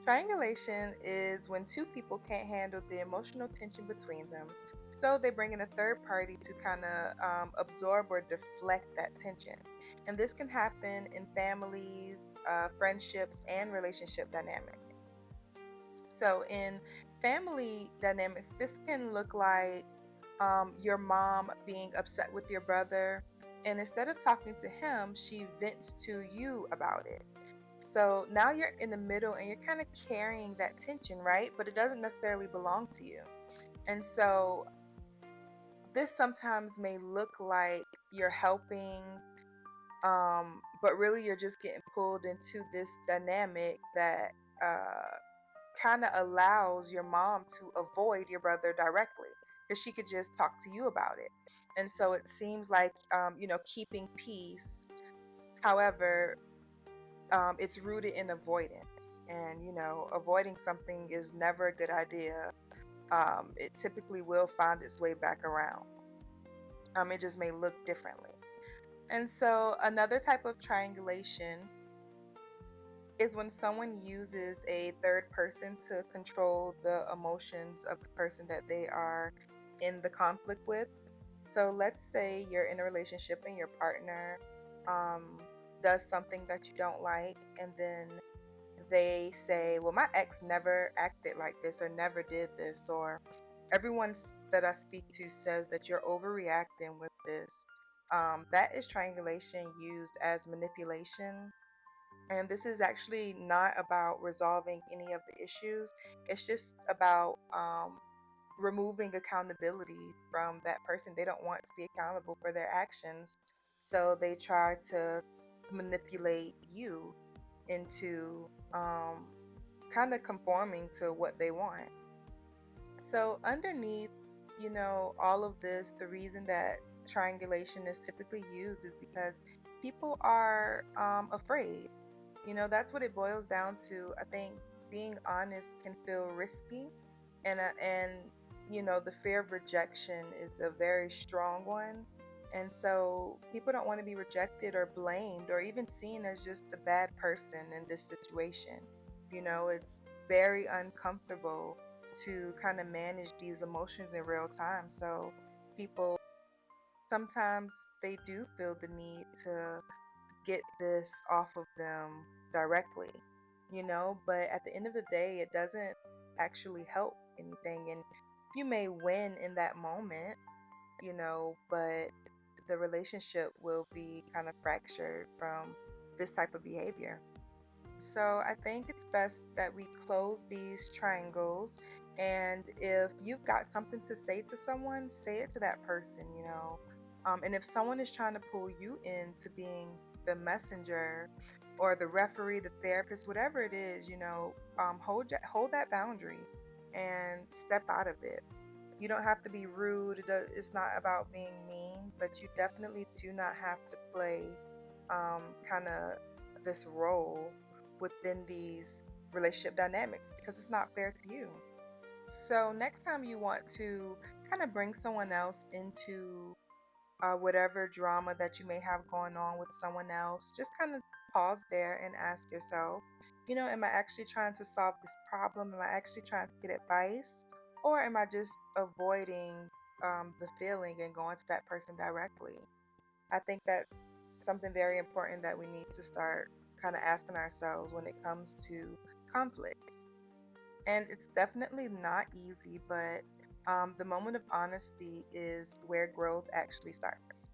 Triangulation is when two people can't handle the emotional tension between them, so they bring in a third party to kind of absorb or deflect that tension. And this can happen in families, friendships, and relationship dynamics. So, in family dynamics, this can look like your mom being upset with your brother, and instead of talking to him, she vents to you about it. So now you're in the middle and you're kind of carrying that tension, right? But it doesn't necessarily belong to you. And so this sometimes may look like you're helping, but really you're just getting pulled into this dynamic that uh, kind of allows your mom to avoid your brother directly because she could just talk to you about it. And so it seems like, keeping peace. However, it's rooted in avoidance. And, avoiding something is never a good idea. It typically will find its way back around. It just may look differently. And so, another type of triangulation is when someone uses a third person to control the emotions of the person that they are in the conflict with. So, let's say you're in a relationship and your partner um, does something that you don't like, and then they say, well, my ex never acted like this or never did this, or everyone that I speak to says that you're overreacting with this. That is triangulation used as manipulation. And this is actually not about resolving any of the issues, it's just about removing accountability from that person. They don't want to be accountable for their actions. So they try to manipulate you into kind of conforming to what they want. So, underneath, all of this, the reason that triangulation is typically used is because people are afraid. That's what it boils down to. I think being honest can feel risky, and the fear of rejection is a very strong one. And so people don't want to be rejected or blamed or even seen as just a bad person in this situation. It's very uncomfortable to kind of manage these emotions in real time. So people sometimes they do feel the need to get this off of them directly, but at the end of the day, it doesn't actually help anything. And you may win in that moment, but the relationship will be kind of fractured from this type of behavior. So I think it's best that we close these triangles. And if you've got something to say to someone, say it to that person. And if someone is trying to pull you into being the messenger or the referee, the therapist, whatever it is, hold that boundary and step out of it. You don't have to be rude. It's not about being mean, but you definitely do not have to play kind of this role within these relationship dynamics because it's not fair to you. So, next time you want to kind of bring someone else into whatever drama that you may have going on with someone else, just kind of pause there and ask yourself, am I actually trying to solve this problem? Am I actually trying to get advice? Or am I just avoiding the feeling and going to that person directly? I think that's something very important that we need to start kind of asking ourselves when it comes to conflicts. And it's definitely not easy, but the moment of honesty is where growth actually starts.